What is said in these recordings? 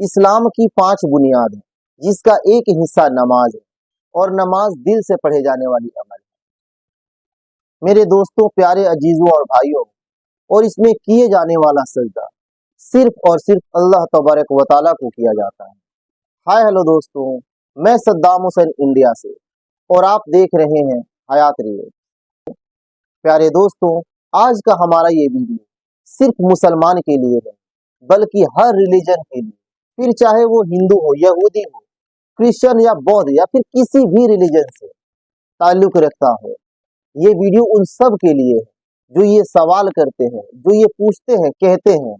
اسلام کی 5 بنیاد ہے جس کا ایک حصہ نماز ہے اور نماز دل سے پڑھے جانے والی عمل ہے۔ میرے دوستوں، پیارے عزیزوں اور بھائیوں، اور اس میں کیے جانے والا سجدہ صرف اور صرف اللہ تبارک و تعالیٰ کو کیا جاتا ہے۔ ہائے ہلو دوستوں، میں صدام حسین انڈیا سے اور آپ دیکھ رہے ہیں حیات ریل۔ پیارے دوستوں، آج کا ہمارا یہ ویڈیو صرف مسلمان کے لیے ہے بلکہ ہر ریلیجن کے لیے، پھر چاہے وہ ہندو ہو، یہودی ہو، کرسچن یا بودھ یا پھر کسی بھی ریلیجن سے تعلق رکھتا ہو۔ یہ ویڈیو ان سب کے لیے ہے جو یہ سوال کرتے ہیں، جو یہ پوچھتے ہیں، کہتے ہیں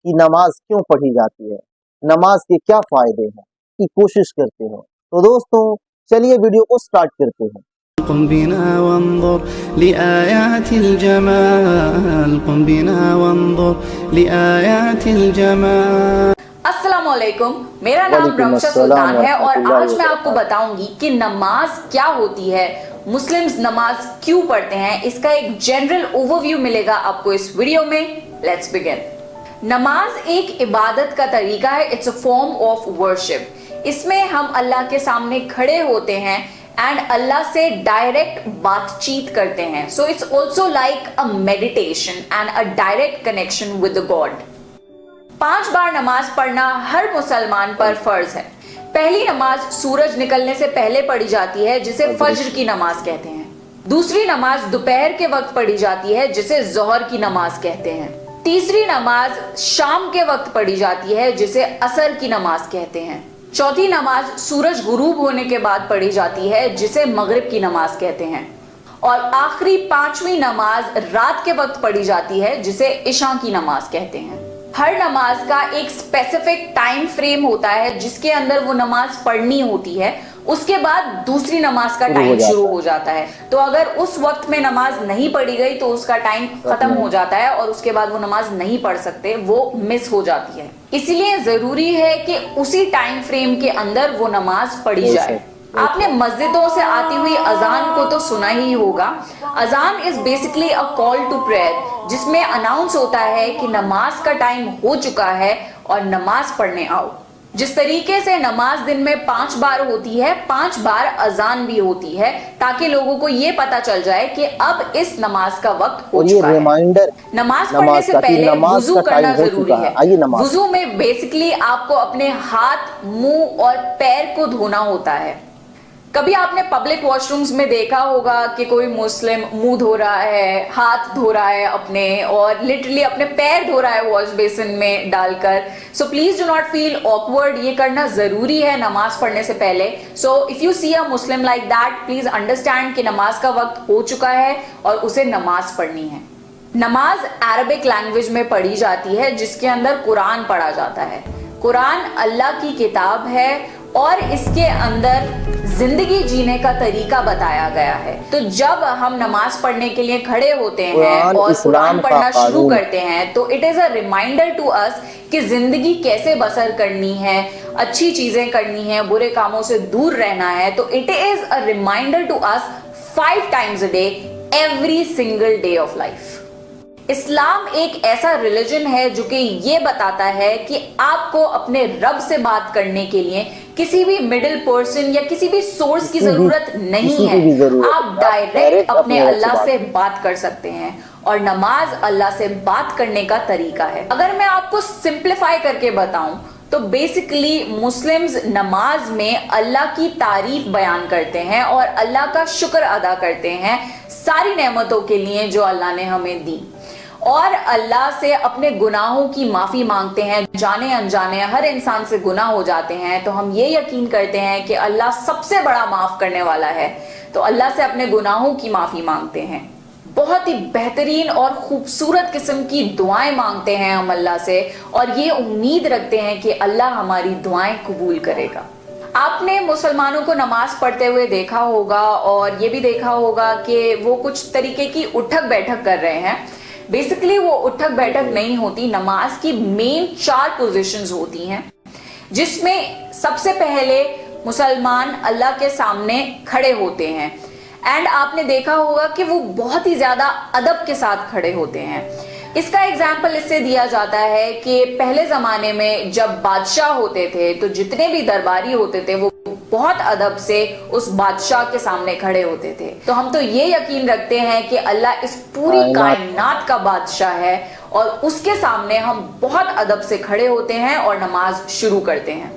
کہ نماز کیوں پڑھی جاتی ہے، نماز کے کیا فائدے ہیں، کی کوشش کرتے ہیں۔ تو دوستوں چلیے ویڈیو کو سٹارٹ کرتے ہیں۔ قم بنا وانظر لآيات الجمال قم بنا وانظر لآيات الجمال۔ السلام علیکم، میرا نام رمشہ سلطان ہے اور آج میں آپ کو بتاؤں گی کہ نماز کیا ہوتی ہے، مسلمز نماز کیوں پڑھتے ہیں، اس کا ایک جنرل اوورویو ملے گا آپ کو اس ویڈیو میں۔ Let's begin. نماز ایک عبادت کا طریقہ ہے، it's a form of worship. اس میں ہم اللہ کے سامنے کھڑے ہوتے ہیں اینڈ اللہ سے ڈائریکٹ بات چیت کرتے ہیں۔ So it's also like a meditation and a direct connection with God. 5 بار نماز پڑھنا ہر مسلمان پر فرض ہے۔ پہلی نماز سورج نکلنے سے پہلے پڑھی جاتی ہے جسے فجر کی نماز کہتے ہیں۔ دوسری نماز دوپہر کے وقت پڑھی جاتی ہے جسے ظہر کی نماز کہتے ہیں۔ تیسری نماز شام کے وقت پڑھی جاتی ہے جسے عصر کی نماز کہتے ہیں۔ چوتھی نماز سورج غروب ہونے کے بعد پڑھی جاتی ہے جسے مغرب کی نماز کہتے ہیں۔ اور آخری 5ویں نماز رات کے وقت پڑھی جاتی ہے جسے عشاء کی نماز کہتے ہیں۔ ہر نماز کا ایک اسپیسیفک ٹائم فریم ہوتا ہے جس کے اندر وہ نماز پڑھنی ہوتی ہے، اس کے بعد دوسری نماز کا ٹائم شروع ہو جاتا ہے۔ تو اگر اس وقت میں نماز نہیں پڑھی گئی تو اس کا ٹائم ختم ہو جاتا ہے اور اس کے بعد وہ نماز نہیں پڑھ سکتے، وہ مس ہو جاتی ہے۔ اسی لیے ضروری ہے کہ اسی ٹائم فریم کے اندر وہ نماز پڑھی جائے۔ آپ نے مسجدوں سے آتی ہوئی اذان کو تو سنا ہی ہوگا۔ اذان is basically a call to prayer, جس میں اناؤنس ہوتا ہے کہ نماز کا ٹائم ہو چکا ہے اور نماز پڑھنے آؤ۔ جس طریقے سے نماز دن میں 5 بار ہوتی ہے، 5 بار اذان بھی ہوتی ہے تاکہ لوگوں کو یہ پتا چل جائے کہ اب اس نماز کا وقت ہو چکا ہے۔ نماز پڑھنے سے پہلے وضو کرنا ضروری ہے۔ وضو میں بیسکلی آپ کو اپنے ہاتھ، منہ اور پیر کو دھونا ہوتا ہے۔ کبھی آپ نے پبلک واش رومز میں دیکھا ہوگا کہ کوئی مسلم منہ دھو رہا ہے، ہاتھ دھو رہا ہے اپنے، اور لٹرلی اپنے پیر دھو رہا ہے واش بیسن میں ڈال کر۔ So please do not feel awkward, یہ کرنا ضروری ہے نماز پڑھنے سے پہلے۔ So if you see a Muslim like that, please understand کہ نماز کا وقت ہو چکا ہے اور اسے نماز پڑھنی ہے۔ نماز عربک لینگویج میں پڑھی جاتی ہے جس کے اندر قرآن پڑھا جاتا ہے۔ قرآن اللہ کی کتاب ہے اور اس کے اندر زندگی جینے کا طریقہ بتایا گیا ہے۔ تو جب ہم نماز پڑھنے کے لیے کھڑے ہوتے ہیں اور قرآن پڑھنا شروع کرتے ہیں تو it is a reminder to us کہ زندگی کیسے بسر کرنی ہے، اچھی چیزیں کرنی ہیں، برے کاموں سے دور رہنا ہے۔ تو it is a reminder to us 5 times a day every single day of life۔ اسلام ایک ایسا ریلیجن ہے جو کہ یہ بتاتا ہے کہ آپ کو اپنے رب سے بات کرنے کے لیے کسی بھی مڈل پرسن یا کسی بھی سورس کی ضرورت نہیں ہے۔ آپ ڈائریکٹ اپنے اللہ سے بات کر سکتے ہیں اور نماز اللہ سے بات کرنے کا طریقہ ہے۔ اگر میں آپ کو سمپلیفائی کر کے بتاؤں تو بیسکلی مسلمز نماز میں اللہ کی تعریف بیان کرتے ہیں اور اللہ کا شکر ادا کرتے ہیں ساری نعمتوں کے لیے جو اللہ نے ہمیں دی، اور اللہ سے اپنے گناہوں کی معافی مانگتے ہیں۔ جانے انجانے ہر انسان سے گناہ ہو جاتے ہیں تو ہم یہ یقین کرتے ہیں کہ اللہ سب سے بڑا معاف کرنے والا ہے، تو اللہ سے اپنے گناہوں کی معافی مانگتے ہیں۔ بہت ہی بہترین اور خوبصورت قسم کی دعائیں مانگتے ہیں ہم اللہ سے، اور یہ امید رکھتے ہیں کہ اللہ ہماری دعائیں قبول کرے گا۔ آپ نے مسلمانوں کو نماز پڑھتے ہوئے دیکھا ہوگا اور یہ بھی دیکھا ہوگا کہ وہ کچھ طریقے کی اٹھک بیٹھک کر رہے ہیں۔ بیسکلی وہ اٹھک بیٹھک نہیں ہوتی، نماز کی مین 4 پوزیشنز ہوتی ہیں جس میں سب سے پہلے مسلمان اللہ کے سامنے کھڑے ہوتے ہیں، اینڈ آپ نے دیکھا ہوگا کہ وہ بہت ہی زیادہ ادب کے ساتھ کھڑے ہوتے ہیں۔ اس کا ایگزامپل اس سے دیا جاتا ہے کہ پہلے زمانے میں جب بادشاہ ہوتے تھے تو جتنے بھی درباری ہوتے تھے وہ بہت ادب سے اس بادشاہ کے سامنے کھڑے ہوتے تھے. تو ہم تو یہ یقین رکھتے ہیں کہ اللہ اس پوری کائنات کا بادشاہ ہے اور اس کے سامنے ہم بہت ادب سے کھڑے ہوتے ہیں اور نماز شروع کرتے ہیں.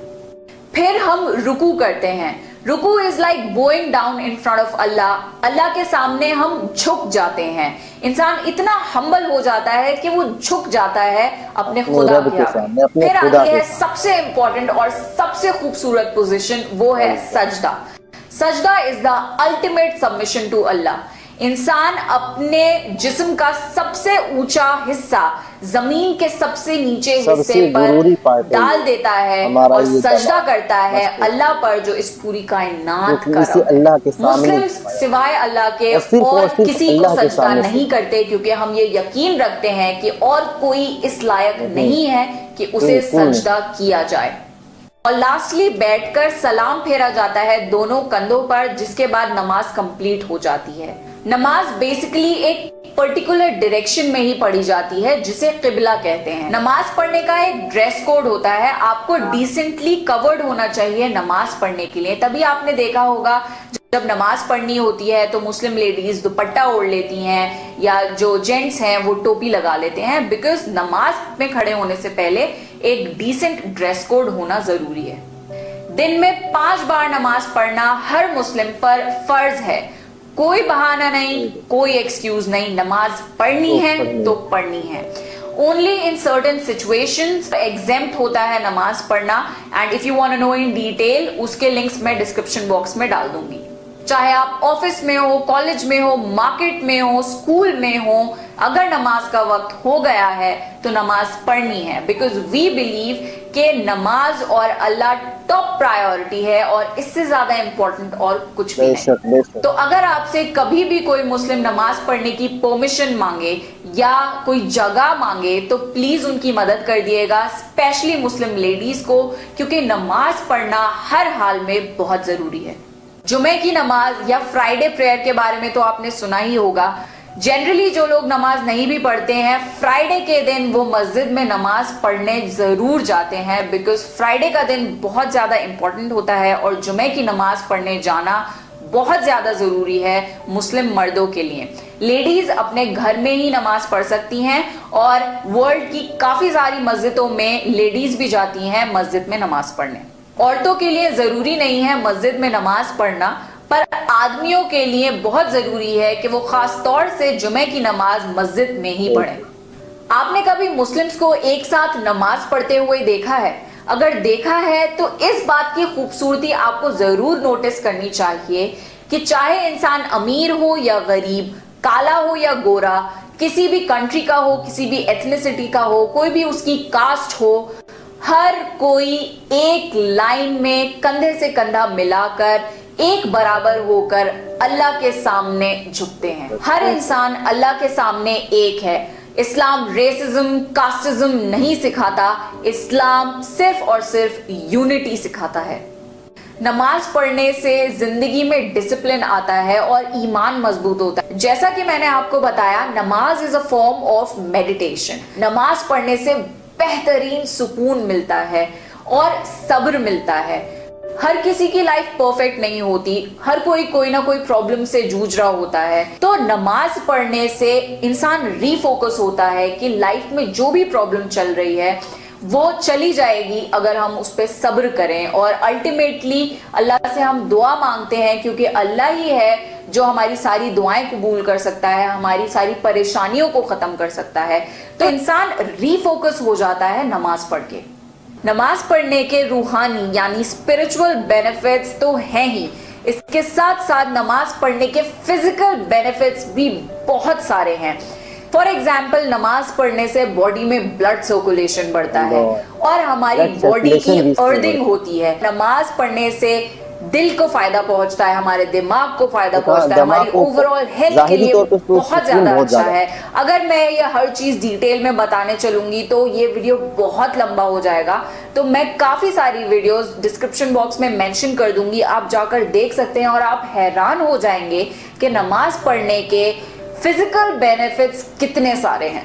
پھر ہم رکوع کرتے ہیں. رکوع is like bowing down in front of Allah. Allah کے سامنے ہم جھک جاتے ہیں. انسان اتنا ہمبل ہو جاتا ہے کہ وہ جھک جاتا ہے اپنے خدا کے آگے. پھر آتی ہے سب سے امپورٹنٹ اور سب سے خوبصورت پوزیشن, وہ ہے سجدہ. سجدہ از دا الٹیمیٹ سبمیشن ٹو اللہ. انسان اپنے جسم کا سب سے اونچا حصہ زمین کے سب سے نیچے حصے پر ڈال دیتا ہے اور سجدہ کرتا ہے اللہ پر جو اس پوری کائنات کا رب. مسلم سوائے اللہ کے اور کسی کو سجدہ نہیں کرتے کیونکہ ہم یہ یقین رکھتے ہیں کہ اور کوئی اس لائق نہیں ہے کہ اسے سجدہ کیا جائے. اور لاسٹلی بیٹھ کر سلام پھیرا جاتا ہے دونوں کندھوں پر, جس کے بعد نماز کمپلیٹ ہو جاتی ہے. نماز بیسیکلی ایک پرٹیکولر ڈائریکشن میں ہی پڑھی جاتی ہے جسے قبلہ کہتے ہیں. نماز پڑھنے کا ایک ڈریس کوڈ ہوتا ہے. آپ کو ڈیسنٹلی کورڈ ہونا چاہیے نماز پڑھنے کے لیے. تبھی آپ نے دیکھا ہوگا جب نماز پڑھنی ہوتی ہے تو مسلم لیڈیز دوپٹہ اوڑھ لیتی ہیں یا جو جینٹس ہیں وہ ٹوپی لگا لیتے ہیں, بیکاز نماز میں کھڑے ہونے سے پہلے ایک ڈیسنٹ ڈریس کوڈ ہونا ضروری ہے. دن میں 5 بار نماز پڑھنا ہر مسلم پر فرض ہے. کوئی بہانہ نہیں, کوئی ایکسکیوز نہیں, نماز پڑھنی ہے تو پڑھنی ہے. Only in certain situations exempt ہوتا ہے نماز پڑھنا, and if you want to know in detail اس کے لنکس میں ڈسکرپشن باکس میں ڈال دوں گی. چاہے آپ آفس میں ہو, کالج میں ہو, مارکیٹ میں ہو, اسکول میں ہو, اگر نماز کا وقت ہو گیا ہے تو نماز پڑھنی ہے, بیکاز وی بلیو کہ نماز اور اللہ ٹاپ پرائیورٹی ہے اور اس سے زیادہ امپورٹنٹ اور کچھ بھی نہیں. تو اگر آپ سے کبھی بھی کوئی مسلم نماز پڑھنے کی پرمیشن مانگے یا کوئی جگہ مانگے تو پلیز ان کی مدد کر دیے گا, اسپیشلی مسلم لیڈیز کو, کیونکہ نماز پڑھنا ہر حال میں بہت ضروری ہے. جمعے کی نماز یا فرائیڈے پریئر کے بارے میں تو آپ نے سنا ہی ہوگا. جنرلی جو لوگ نماز نہیں بھی پڑھتے ہیں, فرائیڈے کے دن وہ مسجد میں نماز پڑھنے ضرور جاتے ہیں, بیکاز فرائیڈے کا دن بہت زیادہ امپورٹنٹ ہوتا ہے اور جمعے کی نماز پڑھنے جانا بہت زیادہ ضروری ہے مسلم مردوں کے لیے. لیڈیز اپنے گھر میں ہی نماز پڑھ سکتی ہیں اور ورلڈ کی کافی ساری مسجدوں میں لیڈیز بھی جاتی ہیں مسجد میں نماز پڑھنے. عورتوں کے لیے ضروری نہیں ہے مسجد میں نماز پڑھنا, پر آدمیوں کے لیے بہت ضروری ہے کہ وہ خاص طور سے جمعے کی نماز مسجد میں ہی پڑھیں. آپ نے کبھی مسلمز کو ایک ساتھ نماز پڑھتے ہوئے دیکھا ہے؟ اگر دیکھا ہے تو اس بات کی خوبصورتی آپ کو ضرور نوٹس کرنی چاہیے کہ چاہے انسان امیر ہو یا غریب, کالا ہو یا گورا, کسی بھی کنٹری کا ہو, کسی بھی ایتھنیسٹی کا ہو, کوئی بھی اس کی کاسٹ ہو, ہر کوئی ایک لائن میں کندھے سے کندھا ملا کر ایک برابر ہو کر اللہ کے سامنے جھکتے ہیں. ہر انسان اللہ کے سامنے ایک ہے. اسلام ریسزم, کاسٹزم نہیں سکھاتا, اسلام صرف اور صرف یونٹی سکھاتا ہے. نماز پڑھنے سے زندگی میں ڈسپلن آتا ہے اور ایمان مضبوط ہوتا ہے. جیسا کہ میں نے آپ کو بتایا, نماز از اے فارم آف میڈیٹیشن. نماز پڑھنے سے بہترین سکون ملتا ہے اور صبر ملتا ہے. ہر کسی کی لائف پرفیکٹ نہیں ہوتی, ہر کوئی نہ کوئی پرابلم سے جوجھ رہا ہوتا ہے. تو نماز پڑھنے سے انسان ری فوکس ہوتا ہے کہ لائف میں جو بھی پرابلم چل رہی ہے وہ چلی جائے گی اگر ہم اس پہ صبر کریں. اور الٹیمیٹلی اللہ سے ہم دعا مانگتے ہیں کیونکہ اللہ ہی ہے جو ہماری ساری دعائیں قبول کر سکتا ہے, ہماری ساری پریشانیوں کو ختم کر سکتا ہے. تو انسان ری فوکس ہو جاتا ہے نماز پڑھ کے. نماز پڑھنے کے روحانی یعنی اسپرچول بینیفٹس تو ہیں ہی, اس کے ساتھ ساتھ نماز پڑھنے کے فزیکل بینیفٹس بھی بہت سارے ہیں. فار ایگزامپل, نماز پڑھنے سے باڈی میں بلڈ سرکولیشن بڑھتا ہے اور ہماری باڈی کی ارتھنگ ہوتی ہے. نماز پڑھنے سے دل کو فائدہ پہنچتا ہے, ہمارے دماغ کو فائدہ پہنچتا ہے, ہماری اوور آل ہیلتھ کے لیے بہت زیادہ اچھا ہے. اگر میں یہ ہر چیز ڈیٹیل میں بتانے چلوں گی تو یہ ویڈیو بہت لمبا ہو جائے گا, تو میں کافی ساری ویڈیوز ڈسکرپشن باکس میں مینشن کر دوں گی, آپ جا کر دیکھ سکتے ہیں اور آپ حیران ہو جائیں گے کہ نماز پڑھنے کے فزیکل بینیفٹس کتنے سارے ہیں.